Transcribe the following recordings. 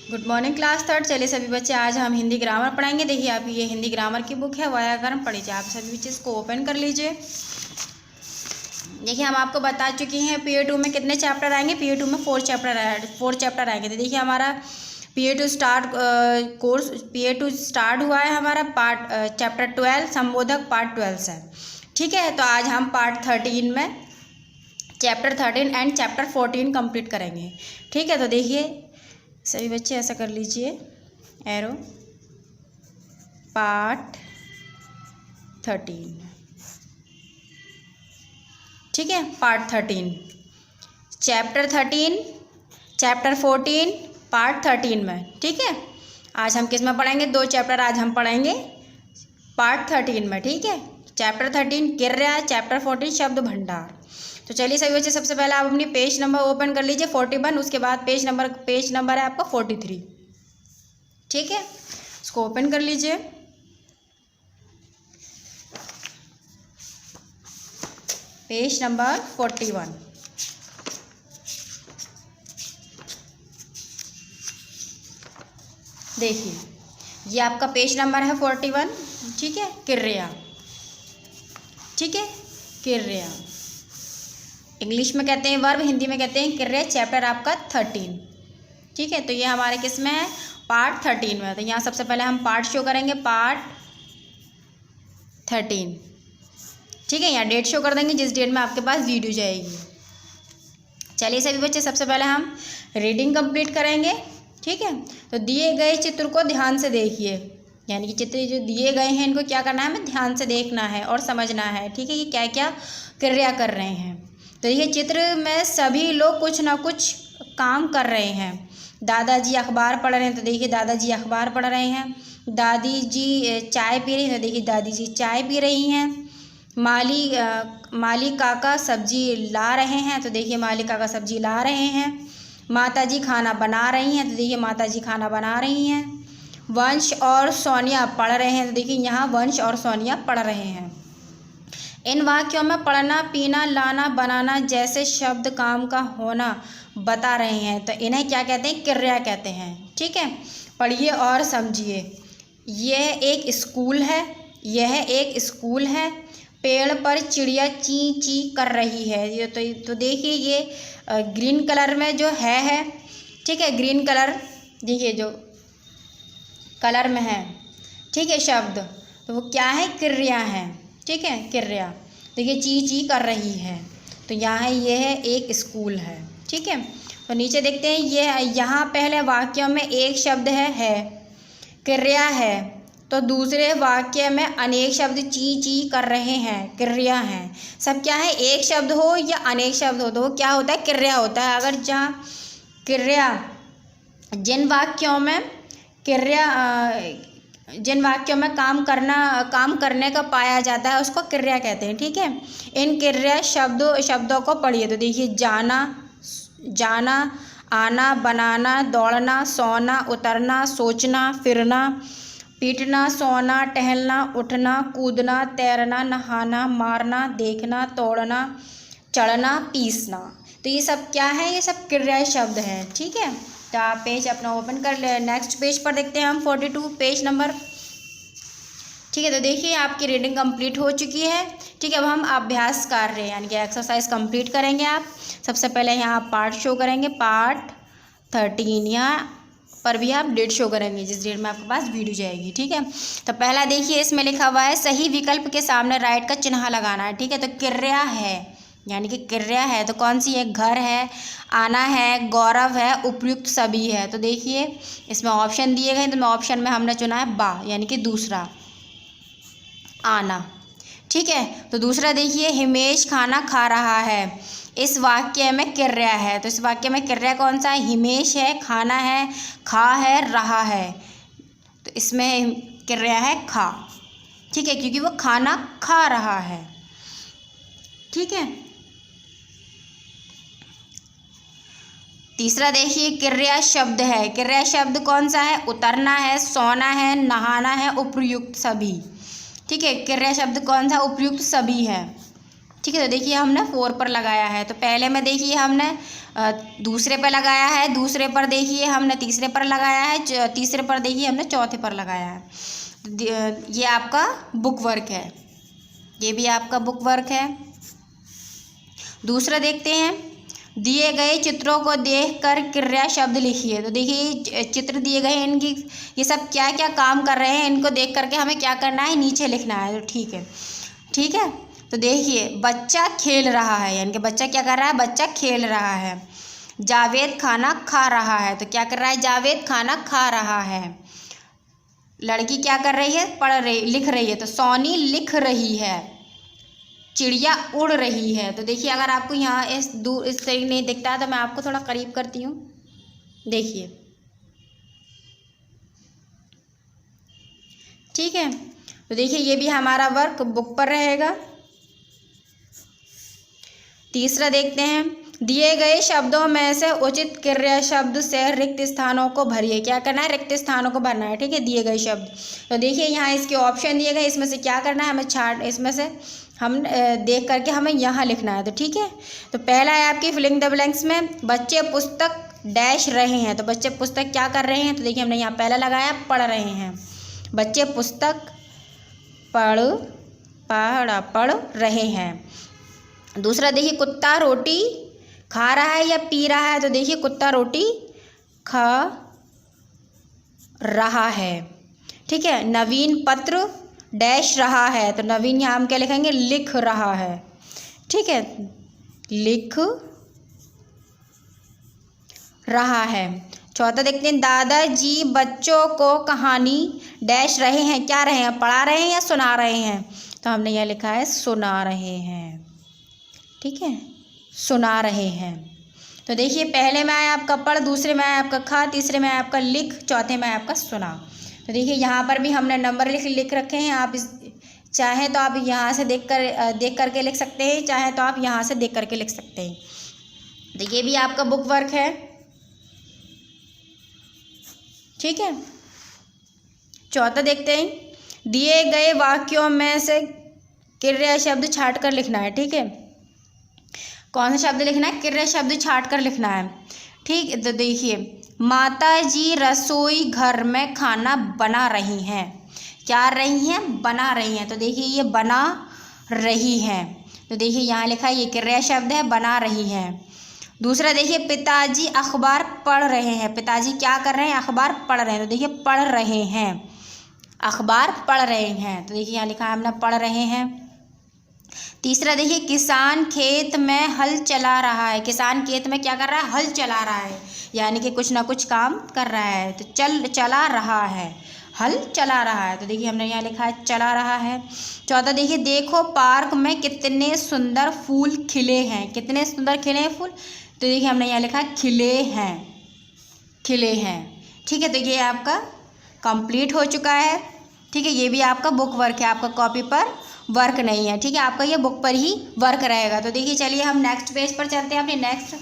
Good morning class third. चलिए सभी बच्चे, आज हम हिंदी ग्रामर पढ़ाएंगे। देखिए आप ये हिंदी ग्रामर की बुक है, व्याकरण पढ़िए। आप सभी बच्चे इसको ओपन कर लीजिए। देखिए हम आपको बता चुके हैं पीए 2 में कितने चैप्टर आएंगे। पीए 2 में 4 चैप्टर आएंगे। तो देखिए हमारा पीए 2 स्टार्ट हुआ है। हमारा चैप्टर 12 संबोधक पार्ट 12 से, ठीक है। तो आज हम पार्ट 13 में चैप्टर 13 एंड चैप्टर 14 कंप्लीट करेंगे, ठीक है। तो देखिए सभी बच्चे ऐसा कर लीजिए, एरो पार्ट 13, ठीक है। पार्ट 13 चैप्टर 13 चैप्टर 14 पार्ट 13 में, ठीक है। आज हम किस में पढ़ेंगे? 2 चैप्टर आज हम पढ़ेंगे पार्ट 13 में, ठीक है। चैप्टर 13 क्रिया, चैप्टर 14 शब्द भंडार। तो चलिए सभी बच्चे, सबसे पहले आप अपनी पेज नंबर ओपन कर लीजिए 41। उसके बाद पेज नंबर है आपका 43, ठीक है। इसको ओपन कर लीजिए। पेज नंबर 41, देखिए ये आपका पेज नंबर है 41, ठीक है। क्रिया, ठीक है। क्रिया इंग्लिश में कहते हैं वर्ब, हिंदी में कहते हैं क्रिया। चैप्टर आपका 13, ठीक है। तो ये हमारे किस में है? पार्ट 13 में। तो यहाँ सबसे पहले हम पार्ट शो करेंगे, पार्ट 13, ठीक है। यहाँ डेट शो कर देंगे जिस डेट में आपके पास वीडियो जाएगी। चलिए सभी बच्चे, सबसे पहले हम रीडिंग कंप्लीट करेंगे, ठीक है। तो दिए गए चित्र को ध्यान से देखिए, यानी कि चित्र जो दिए गए हैं इनको क्या करना है? हमें ध्यान से देखना है और समझना है, ठीक है, कि क्या क्या क्रिया कर रहे हैं। तो ये चित्र में सभी लोग कुछ ना कुछ काम कर रहे हैं। दादाजी अखबार पढ़ रहे हैं, तो देखिए दादाजी अखबार पढ़ रहे हैं। दादी जी चाय पी रही है, तो देखिए दादी जी चाय पी रही हैं। माली काका सब्जी ला रहे हैं, तो देखिए माली काका सब्जी ला रहे हैं। माता जी खाना बना रही हैं, तो देखिए माता जी खाना बना रही हैं। वंश और सोनिया पढ़ रहे हैं, तो देखिए यहाँ वंश और सोनिया पढ़ रहे हैं। इन वाक्यों में पढ़ना, पीना, लाना, बनाना जैसे शब्द काम का होना बता रहे हैं। तो इन्हें क्या कहते हैं? क्रिया कहते हैं, ठीक है। पढ़िए और समझिए। यह एक स्कूल है, यह एक स्कूल है। पेड़ पर चिड़िया ची ची कर रही है। ये तो देखिए ये ग्रीन कलर में जो है, ठीक है। ग्रीन कलर देखिए जो कलर में है, ठीक है, शब्द, तो वो क्या है? क्रिया है, ठीक है, क्रिया। देखिए ची ची कर रही है, तो यहाँ ये है एक स्कूल है, ठीक है। तो नीचे देखते हैं, ये यहाँ पहले वाक्य में एक शब्द है, क्रिया है। तो दूसरे वाक्य में अनेक शब्द ची ची कर रहे हैं, क्रिया हैं। सब क्या है? एक शब्द हो या अनेक शब्द हो तो वो क्या होता है? क्रिया होता है। अगर जहाँ क्रिया जिन वाक्यों में काम करने का पाया जाता है उसको क्रिया कहते हैं, ठीक है। इन क्रिया शब्दों को पढ़िए। तो देखिए जाना, आना, बनाना, दौड़ना, सोना, उतरना, सोचना, फिरना, पीटना, सोना, टहलना, उठना, कूदना, तैरना, नहाना, मारना, देखना, तोड़ना, चढ़ना, पीसना। तो ये सब क्या है? ये सब क्रिया शब्द हैं, ठीक है। तो आप पेज अपना ओपन कर ले। नेक्स्ट पेज पर देखते हैं हम 42 पेज नंबर, ठीक है। तो देखिए आपकी रीडिंग कंप्लीट हो चुकी है, ठीक है। अब हम अभ्यास कार्य यानी कि एक्सरसाइज कंप्लीट करेंगे। आप सबसे पहले यहाँ पार्ट शो करेंगे, पार्ट 13। यहाँ पर भी आप डेट शो करेंगे जिस डेट में आपके पास वीडियो जाएगी, ठीक है। तो पहला देखिए इसमें लिखा हुआ है सही विकल्प के सामने राइट का चिन्ह लगाना है, ठीक है। तो क्रिया है, यानी कि क्रिया है तो कौन सी है? घर है, आना है, गौरव है, उपयुक्त सभी है। तो देखिए इसमें ऑप्शन दिए गए, तो मैं ऑप्शन में हमने चुना है बा, यानी कि दूसरा, आना, ठीक है। तो दूसरा देखिए हिमेश खाना खा रहा है। इस वाक्य में क्रिया है, तो इस वाक्य में क्रिया कौन सा है? हिमेश है, खाना है, खा है, रहा है। तो इसमें क्रिया है खा, ठीक है, क्योंकि वो खाना खा रहा है, ठीक है। तीसरा देखिए क्रिया शब्द है। क्रिया शब्द कौन सा है? उतरना है, सोना है, नहाना है, उपयुक्त सभी, ठीक है। क्रिया शब्द कौन सा? उपयुक्त सभी है, ठीक है। तो देखिए हमने 4 पर लगाया है, तो पहले में देखिए हमने दूसरे पर लगाया है, दूसरे पर देखिए हमने तीसरे पर लगाया है, तीसरे पर देखिए हमने चौथे पर लगाया है। तो ये आपका बुक वर्क है, ये भी आपका बुक वर्क है। दूसरा देखते हैं, दिए गए चित्रों को देखकर क्रिया शब्द लिखिए। तो देखिए चित्र दिए गए हैं, इनकी ये सब क्या क्या काम कर रहे हैं, इनको देख करके हमें क्या करना है, नीचे लिखना है। तो ठीक है, ठीक है। तो देखिए बच्चा खेल रहा है, यानी कि बच्चा क्या कर रहा है, बच्चा खेल रहा है। जावेद खाना खा रहा है, तो क्या कर रहा है, जावेद खाना खा रहा है। लड़की क्या कर रही है, पढ़ रही, लिख रही है, तो सोनी लिख रही है। चिड़िया उड़ रही है। तो देखिए अगर आपको यहाँ इस तरीके नहीं दिखता है तो मैं आपको थोड़ा करीब करती हूँ, देखिए, ठीक है। तो देखिए ये भी हमारा वर्क बुक पर रहेगा। तीसरा देखते हैं, दिए गए शब्दों में से उचित क्रिया शब्द से रिक्त स्थानों को भरिए। क्या करना है, रिक्त स्थानों को भरना है, ठीक है, दिए गए शब्द। तो देखिए यहाँ इसके ऑप्शन दिए गए, इसमें से क्या करना है, हमें इसमें से हम देख करके हमें यहाँ लिखना है। तो ठीक है, तो पहला है आपकी फिलिंग द ब्लैंक्स में, बच्चे पुस्तक डैश रहे हैं। तो बच्चे पुस्तक क्या कर रहे हैं, तो देखिए हमने यहाँ पहला लगाया, पढ़ रहे हैं। बच्चे पुस्तक पढ़ रहे हैं। दूसरा देखिए, कुत्ता रोटी खा रहा है या पी रहा है। तो देखिए कुत्ता रोटी खा रहा है, ठीक है। नवीन पत्र डैश रहा है। तो नवीन यहाँ हम क्या लिखेंगे, लिख रहा है, ठीक है, लिख रहा है। चौथा देखते हैं, दादाजी बच्चों को कहानी डैश रहे हैं। क्या रहे हैं, पढ़ा रहे हैं या सुना रहे हैं। तो हमने यह लिखा है सुना रहे हैं, ठीक है, सुना रहे हैं। तो देखिए पहले में आया आपका पढ़, दूसरे में आया आपका खा, तीसरे में आया आपका लिख, चौथे में आया आपका सुना। तो देखिए यहाँ पर भी हमने नंबर लिख रखे हैं। आप चाहें तो आप यहाँ से देख करके लिख सकते हैं, चाहें तो आप यहाँ से देख करके लिख सकते हैं। तो ये भी आपका बुक वर्क है, ठीक है। चौथा देखते हैं, दिए गए वाक्यों में से क्रिया शब्द छाट कर लिखना है, ठीक है। कौन सा शब्द लिखना है, क्रिया शब्द छाट कर लिखना है, ठीक। तो देखिए माताजी रसोई घर में खाना बना रही हैं। क्या रही हैं, बना रही हैं। तो देखिए ये बना रही हैं, तो देखिए यहाँ लिखा है, ये क्रिया शब्द है, बना रही हैं। दूसरा देखिए, पिताजी अखबार पढ़ रहे हैं। पिताजी क्या कर रहे हैं, अखबार पढ़ रहे हैं। तो देखिए पढ़ रहे हैं, अखबार पढ़ रहे हैं। तो देखिए यहाँ लिखा है हमने पढ़ रहे हैं। तीसरा देखिए, किसान खेत में हल चला रहा है। किसान खेत में क्या कर रहा है, हल चला रहा है, यानी कि कुछ ना कुछ काम कर रहा है। तो चला रहा है, हल चला रहा है। तो देखिए हमने यहाँ लिखा है चला रहा है। चौथा देखिए, देखो पार्क में कितने सुंदर फूल खिले हैं। कितने सुंदर खिले हैं फूल। तो देखिए हमने यहाँ लिखा है खिले हैं, खिले हैं, ठीक है। तो ये आपका कंप्लीट हो चुका है, ठीक है। ये भी आपका बुक वर्क है, आपका कॉपी पर वर्क नहीं है, ठीक है, आपका ये बुक पर ही वर्क रहेगा। तो देखिए चलिए हम नेक्स्ट पेज पर चलते हैं, अपने नेक्स्ट,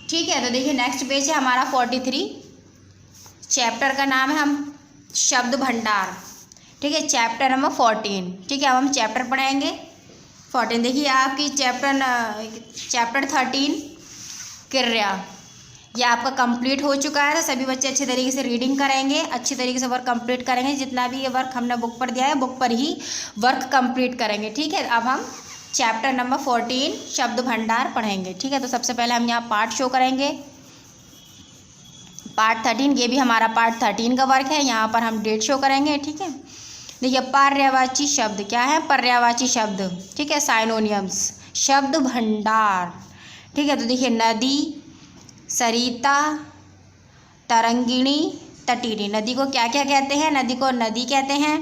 ठीक है। तो देखिए नेक्स्ट पेज है हमारा 43, चैप्टर का नाम है हम शब्द भंडार, ठीक है, चैप्टर नंबर 14, ठीक है। अब हम चैप्टर पढ़ाएंगे 14। देखिए आपकी चैप्टर 13 क्रिया, ये आपका कंप्लीट हो चुका है। तो सभी बच्चे अच्छे तरीके से रीडिंग करेंगे, अच्छी तरीके से वर्क कंप्लीट करेंगे। जितना भी ये वर्क हमने बुक पर दिया है, बुक पर ही वर्क कंप्लीट करेंगे, ठीक है। अब हम चैप्टर नंबर 14 शब्द भंडार पढ़ेंगे, ठीक है। तो सबसे पहले हम यहाँ पार्ट शो करेंगे, पार्ट 13, ये भी हमारा पार्ट 13 का वर्क है। यहाँ पर हम डेट शो करेंगे, ठीक है। देखिए पर्यायवाची शब्द क्या है, पर्यायवाची शब्द, ठीक है, साइनोनियम्स, शब्द भंडार, ठीक है। तो देखिए नदी, सरिता, तरंगिणी, तटीनी। नदी को क्या क्या कहते हैं, नदी को नदी कहते हैं,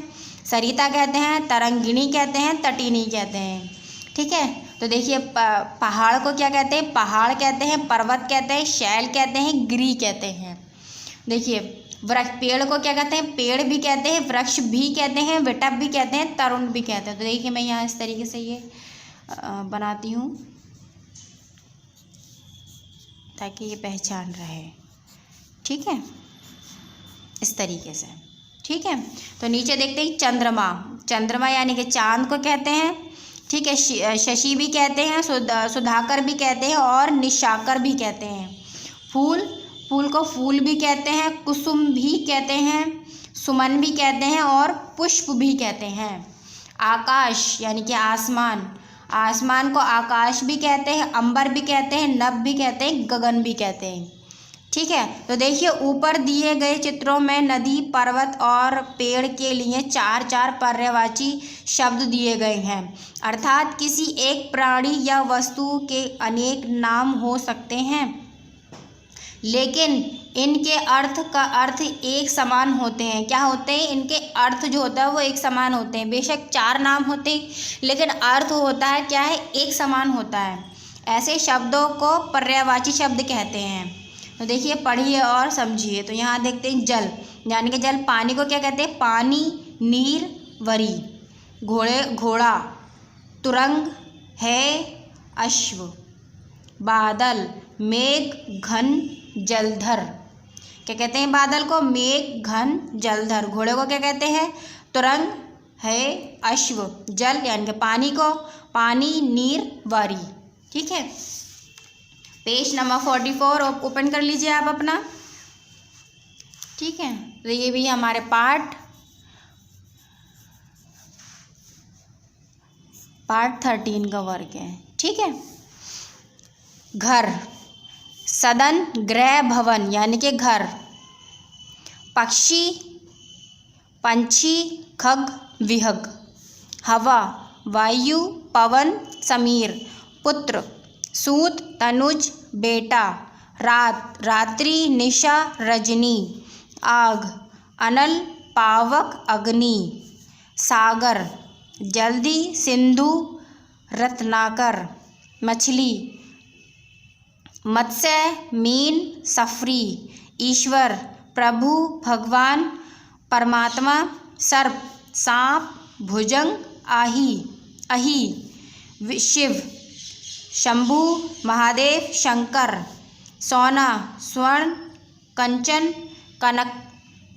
सरिता कहते हैं, तरंगिणी कहते हैं, तटीनी कहते हैं, ठीक है। तो देखिए पहाड़ को क्या कहते हैं, पहाड़ कहते हैं, पर्वत कहते हैं, शैल कहते हैं, गिरी कहते हैं। देखिए वृक्ष, पेड़ को क्या कहते हैं, पेड़ भी कहते हैं, वृक्ष भी कहते हैं, विटप भी कहते हैं, तरुण भी कहते हैं। तो देखिए मैं यहाँ इस तरीके से ये बनाती हूँ ताकि ये पहचान रहे, ठीक है, इस तरीके से, ठीक है। तो नीचे देखते हैं चंद्रमा, चंद्रमा यानी कि चांद को कहते हैं, ठीक है। शशि भी कहते हैं, सुधाकर भी कहते हैं और निशाकर भी कहते हैं। फूल को फूल भी कहते हैं, कुसुम भी कहते हैं, सुमन भी कहते हैं और पुष्प भी कहते हैं। आकाश यानी कि आसमान को आकाश भी कहते हैं, अंबर भी कहते हैं, नभ भी कहते हैं, गगन भी कहते हैं। ठीक है। तो देखिए ऊपर दिए गए चित्रों में नदी, पर्वत और पेड़ के लिए 4 पर्यायवाची शब्द दिए गए हैं। अर्थात किसी एक प्राणी या वस्तु के अनेक नाम हो सकते हैं, लेकिन इनके अर्थ एक समान होते हैं। क्या होते हैं? इनके अर्थ जो होता है वो एक समान होते हैं। बेशक 4 नाम होते हैं, लेकिन अर्थ होता है क्या है? एक समान होता है। ऐसे शब्दों को पर्यायवाची शब्द कहते हैं। तो देखिए, पढ़िए और समझिए। तो यहाँ देखते हैं जल, यानी कि जल। पानी को क्या कहते हैं? पानी, नीर, वरी। घोड़ा, तुरंग, है, अश्व। बादल, मेघ, घन, जलधर। क्या कहते हैं बादल को? मेघ, घन, जलधर। घोड़े को क्या कहते हैं? तुरंग, है, अश्व। जल यानी कि पानी को पानी, नीर, वरी। ठीक है। पेज नंबर 44 ओपन कर लीजिए आप अपना। ठीक है। तो ये भी हमारे पार्ट 13 का वर्क है। ठीक है। घर, सदन, गृह, भवन यानी कि घर। पक्षी, पंछी, खग, विहग। हवा, वायु, पवन, समीर। पुत्र, सूत, तनुज, बेटा। रात, रात्रि, निशा, रजनी। आग, अनल, पावक, अग्नि। सागर, जल्दी, सिंधु, रत्नाकर। मछली, मत्स्य, मीन, सफरी। ईश्वर, प्रभु, भगवान, परमात्मा। सर्प, सांप, भुजंग, अही। शिव, शंभु, महादेव, शंकर। सोना, स्वर्ण, कंचन, कनक।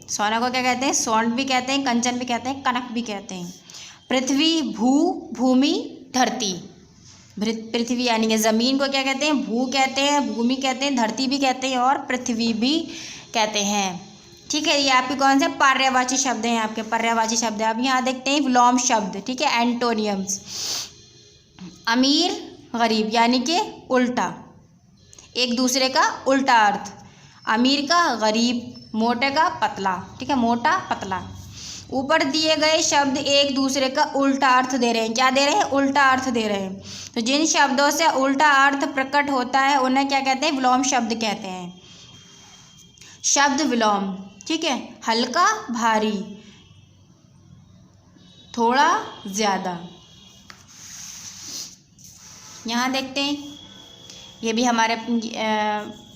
सोना को क्या कहते हैं? स्वर्ण भी कहते हैं, कंचन भी कहते हैं, कनक भी कहते हैं। पृथ्वी, भूमि, धरती। पृथ्वी यानी कि ज़मीन को क्या कहते हैं? भू कहते हैं, भूमि कहते हैं, धरती भी कहते हैं और पृथ्वी भी कहते हैं। ठीक है। ये आपके कौन से पर्यायवाची शब्द हैं? आपके पर्यायवाची शब्द है। अब यहाँ देखते हैं विलोम शब्द। ठीक है। एंटोनियम्स। अमीर, गरीब यानी कि उल्टा, एक दूसरे का उल्टा अर्थ। अमीर का गरीब, मोटे का पतला। ठीक है। मोटा, पतला। ऊपर दिए गए शब्द एक दूसरे का उल्टा अर्थ दे रहे हैं। क्या दे रहे हैं? उल्टा अर्थ दे रहे हैं। तो जिन शब्दों से उल्टा अर्थ प्रकट होता है उन्हें क्या कहते हैं? विलोम शब्द कहते हैं। शब्द विलोम। ठीक है। हल्का, भारी, थोड़ा, ज़्यादा। यहाँ देखते हैं, ये भी हमारे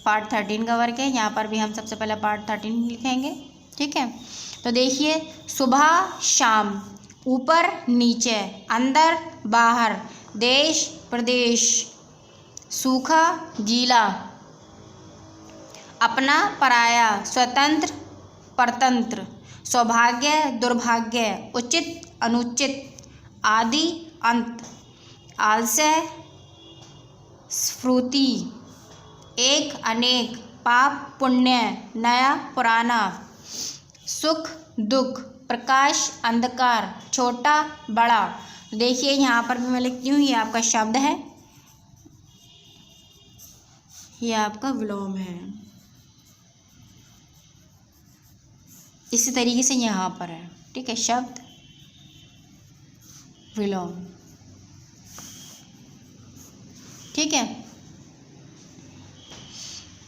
पार्ट 13 का वर्क है। यहाँ पर भी हम सबसे पहले पार्ट 13 लिखेंगे। ठीक है। तो देखिए, सुबह, शाम, ऊपर, नीचे, अंदर, बाहर, देश, प्रदेश, सूखा, गीला, अपना, पराया, स्वतंत्र, परतंत्र, सौभाग्य, दुर्भाग्य, उचित, अनुचित, आदि, अंत, आलस्य, स्फूर्ति, एक, अनेक, पाप, पुण्य, नया, पुराना, सुख, दुख, प्रकाश, अंधकार, छोटा, बड़ा। देखिए यहाँ पर भी मैं लिखती हूँ, ये आपका शब्द है, ये आपका विलोम है। इसी तरीके से यहाँ पर है। ठीक है। शब्द, विलोम। ठीक है।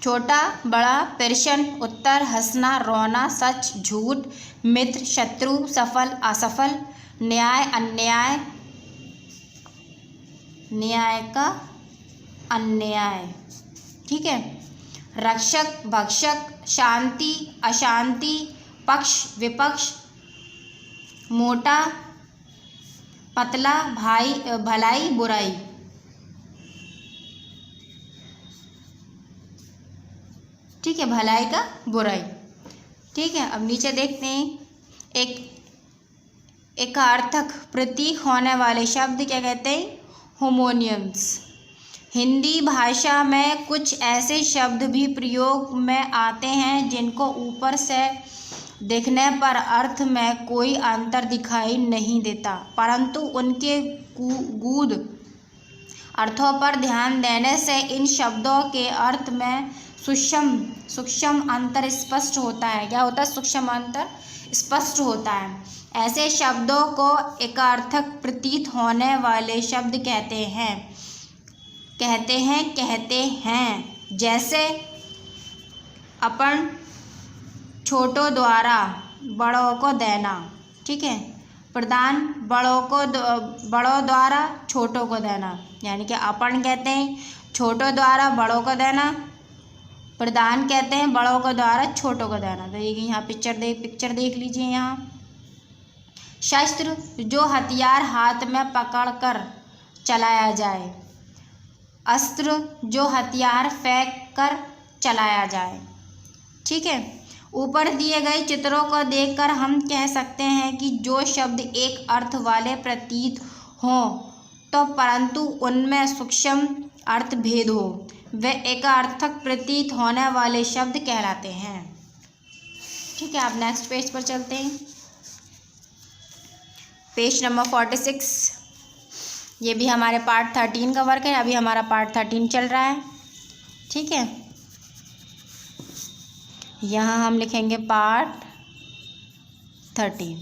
छोटा, बड़ा, प्रश्न, उत्तर, हंसना, रोना, सच, झूठ, मित्र, शत्रु, सफल, असफल, न्याय, अन्याय, न्याय का अन्याय। ठीक है। रक्षक, भक्षक, शांति, अशांति, पक्ष, विपक्ष, मोटा, पतला, भलाई, बुराई। ठीक है। भलाई का बुराई। ठीक है। अब नीचे देखते हैं, एक एकार्थक प्रतीक होने वाले शब्द क्या कहते हैं? होमोनियम्स। हिंदी भाषा में कुछ ऐसे शब्द भी प्रयोग में आते हैं जिनको ऊपर से देखने पर अर्थ में कोई अंतर दिखाई नहीं देता, परंतु उनके गूढ़ अर्थों पर ध्यान देने से इन शब्दों के अर्थ में सूक्ष्म अंतर स्पष्ट होता है। क्या होता है? सूक्ष्म अंतर स्पष्ट होता है। ऐसे शब्दों को एकार्थक प्रतीत होने वाले शब्द कहते हैं। जैसे अपन छोटों द्वारा बड़ों को देना, ठीक है। प्रदान बड़ों द्वारा छोटों को देना, यानी कि अपन कहते हैं छोटों द्वारा बड़ों को देना, प्रदान कहते हैं बड़ों को द्वारा छोटों को देना। तो ये यहाँ पिक्चर देख लीजिए। यहाँ शस्त्र, जो हथियार हाथ में पकड़कर चलाया जाए। अस्त्र, जो हथियार फेंक कर चलाया जाए, ठीक है। ऊपर दिए गए चित्रों को देखकर हम कह सकते हैं कि जो शब्द एक अर्थ वाले प्रतीत हों तो परंतु उनमें सूक्ष्म अर्थ भेद हो, वे एकार्थक प्रतीत होने वाले शब्द कहलाते हैं। ठीक है, आप नेक्स्ट पेज पर चलते हैं। Page number 46। ये भी हमारे पार्ट 13 का वर्क है। अभी हमारा पार्ट 13 चल रहा है, ठीक है। यहाँ हम लिखेंगे पार्ट 13।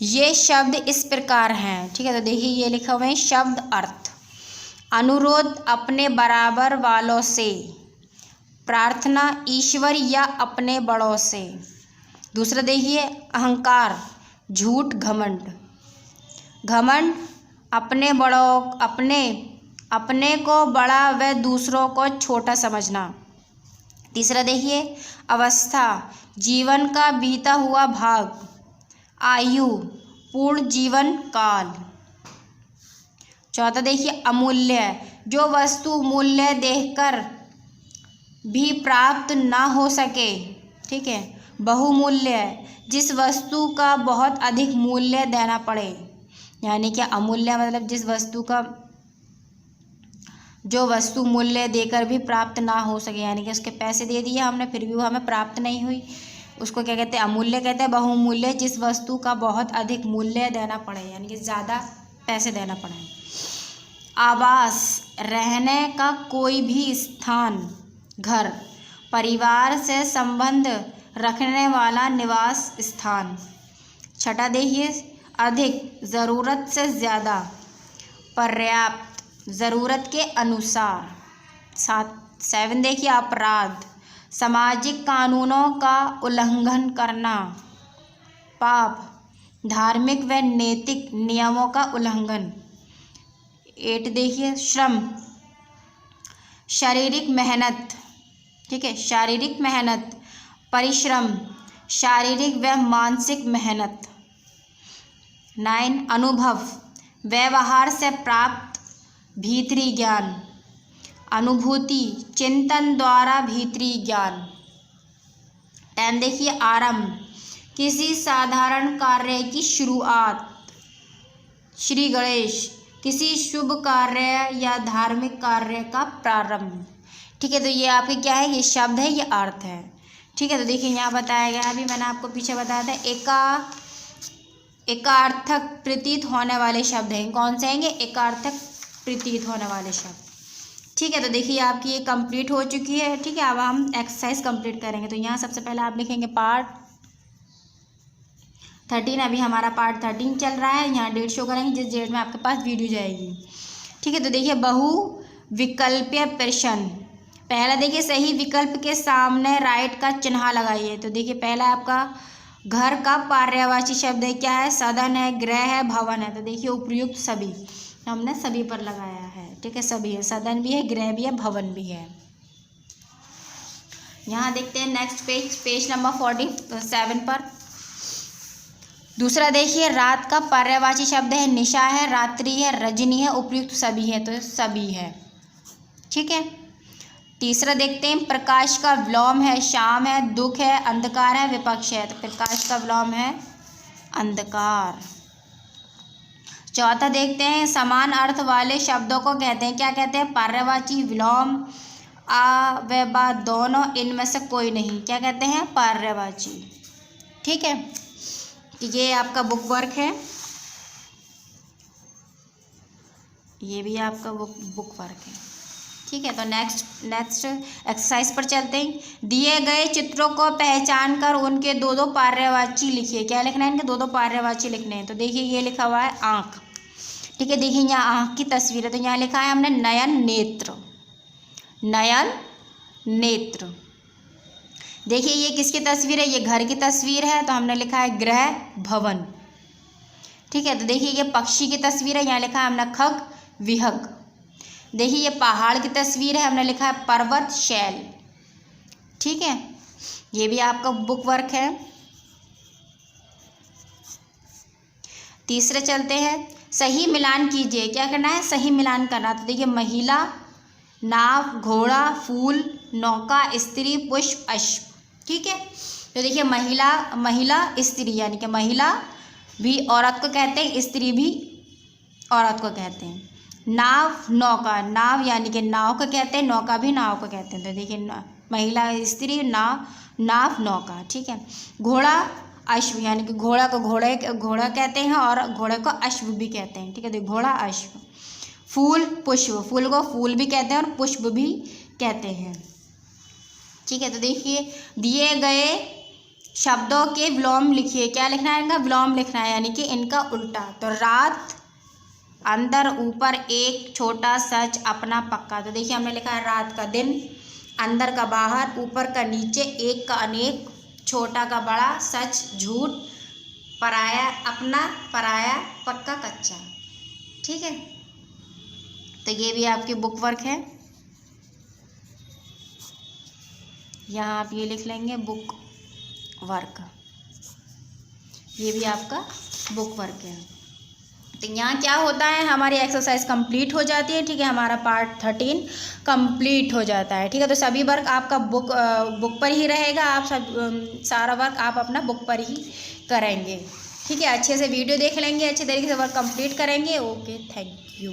ये शब्द इस प्रकार हैं, ठीक है। तो देखिए ये लिखा हुआ है शब्द अर्थ। अनुरोध अपने बराबर वालों से, प्रार्थना ईश्वर या अपने बड़ों से। दूसरा देखिए अहंकार, झूठ, घमंड। घमंड अपने को बड़ा व दूसरों को छोटा समझना। तीसरा देखिए अवस्था, जीवन का बीता हुआ भाग। आयु, पूर्ण जीवन काल। चौथा देखिए अमूल्य, जो वस्तु मूल्य देखकर भी प्राप्त ना हो सके, ठीक है। बहुमूल्य, जिस वस्तु का बहुत अधिक मूल्य देना पड़े, यानी कि अमूल्य मतलब जो वस्तु मूल्य देकर भी प्राप्त ना हो सके, यानी कि उसके पैसे दे दिए हमने फिर भी वो हमें प्राप्त नहीं हुई, उसको क्या कहते हैं? अमूल्य कहते हैं। बहुमूल्य, जिस वस्तु का बहुत अधिक मूल्य देना पड़े, यानी कि ज़्यादा पैसे देना पड़े। आवास, रहने का कोई भी स्थान, घर। परिवार से संबंध रखने वाला निवास स्थान। छठा देखिए अधिक, ज़रूरत से ज़्यादा। पर्याप्त, ज़रूरत के अनुसार। 7 देखिए अपराध, सामाजिक कानूनों का उल्लंघन करना। पाप, धार्मिक व नैतिक नियमों का उल्लंघन। 8 देखिए श्रम, शारीरिक मेहनत, ठीक है। शारीरिक मेहनत, परिश्रम, शारीरिक व मानसिक मेहनत। 9 अनुभव, व्यवहार से प्राप्त भीतरी ज्ञान। अनुभूति, चिंतन द्वारा भीतरी ज्ञान। 10 देखिए आरंभ, किसी साधारण कार्य की शुरुआत। श्री गणेश, किसी शुभ कार्य या धार्मिक कार्य का प्रारंभ, ठीक है। तो ये आपके क्या है? ये शब्द है, ये अर्थ है, ठीक है। तो देखिए यहाँ बताया गया, अभी मैंने आपको पीछे बताया था एकार्थक प्रतीत होने वाले शब्द हैं। कौन से हैं? एकार्थक प्रतीत होने वाले शब्द, ठीक है। तो देखिए आपकी ये कंप्लीट हो चुकी है, ठीक है। अब हम एक्सरसाइज कंप्लीट करेंगे। तो यहाँ सबसे पहले आप लिखेंगे पार्ट 13। अभी हमारा पार्ट 13 चल रहा है। यहाँ डेट शो करेंगे जिस डेट में आपके पास वीडियो जाएगी, ठीक है। तो देखिए बहुविकल्पीय प्रश्न। पहला देखिए सही विकल्प के सामने राइट का चिन्ह लगाइए। तो देखिए पहला आपका घर का पर्यायवाची शब्द है, क्या है? सदन है, गृह है, भवन है। तो देखिए उपयुक्त सभी, हमने सभी पर लगाया है, ठीक है। सभी है, सदन भी है, गृह भी है, भवन भी है। यहाँ देखते हैं नेक्स्ट पेज नंबर 47 पर। दूसरा देखिए रात का पर्यायवाची शब्द है, निशा है, रात्रि है, रजनी है, उपयुक्त सभी है। तो सभी है, ठीक है। तीसरा देखते हैं प्रकाश का विलोम है, शाम है, दुख है, अंधकार है, विपक्ष है। तो प्रकाश का विलोम है अंधकार। चौथा देखते हैं, समान अर्थ वाले शब्दों को कहते हैं, क्या कहते हैं? पर्यायवाची, विलोम, आ व बा दोनों, इनमें से कोई नहीं, क्या कहते हैं? पर्यायवाची। ठीक है, ये आपका बुक वर्क है, ये भी आपका बुक वर्क है। ठीक है, तो नेक्स्ट एक्सरसाइज पर चलते हैं। दिए गए चित्रों को पहचान कर उनके दो दो पर्यायवाची लिखिए। क्या लिखना है? इनके दो दो पर्यायवाची लिखने हैं। तो देखिए ये लिखा हुआ है आँख। ठीक है, देखिए यहाँ आँख की तस्वीर है, तो यहाँ लिखा है हमने नयन नेत्र। नयन नेत्र। देखिए ये किसकी तस्वीर है? ये घर की तस्वीर है, तो हमने लिखा है गृह भवन। ठीक है, तो देखिए ये पक्षी की तस्वीर है, यहाँ लिखा है हमने खग विहग। देखिए ये पहाड़ की तस्वीर है, हमने लिखा है पर्वत शैल। ठीक है, ये भी आपका बुक वर्क है। तीसरे चलते हैं, सही मिलान कीजिए। क्या करना है? सही मिलान करना। तो देखिए महिला, नाव, घोड़ा, फूल, नौका, स्त्री, पुष्प, अश्व। ठीक है, तो देखिए महिला स्त्री, यानी कि महिला भी औरत को कहते हैं, स्त्री भी औरत को कहते हैं। नाव, नौका, नाव यानी कि नाव को कहते हैं, नौका भी नाव को कहते हैं। तो देखिए महिला स्त्री, नाव नौका। ठीक है, घोड़ा अश्व, यानी कि घोड़ा को घोड़ा कहते हैं और घोड़े को अश्व भी कहते हैं। ठीक है, तो घोड़ा अश्व। फूल पुष्प, फूल को फूल भी कहते हैं और पुष्प भी कहते हैं। ठीक है, तो देखिए दिए गए शब्दों के विलोम लिखिए। क्या लिखना है? इनका विलोम लिखना है, यानी कि इनका उल्टा। तो रात, अंदर, ऊपर, एक, छोटा, सच, अपना, पक्का। तो देखिए हमने लिखा है रात का दिन, अंदर का बाहर, ऊपर का नीचे, एक का अनेक, छोटा का बड़ा, सच झूठ, पराया अपना, पराया पक्का कच्चा। ठीक है, तो ये भी आपकी बुक वर्क है। यहाँ आप ये लिख लेंगे बुक वर्क, ये भी आपका बुक वर्क है। तो यहाँ क्या होता है, हमारी एक्सरसाइज कंप्लीट हो जाती है। ठीक है, हमारा पार्ट 13 कंप्लीट हो जाता है। ठीक है, तो सभी वर्क आपका बुक पर ही रहेगा। आप सब सारा वर्क आप अपना बुक पर ही करेंगे। ठीक है, अच्छे से वीडियो देख लेंगे, अच्छे तरीके से वर्क कंप्लीट करेंगे। Okay, thank you.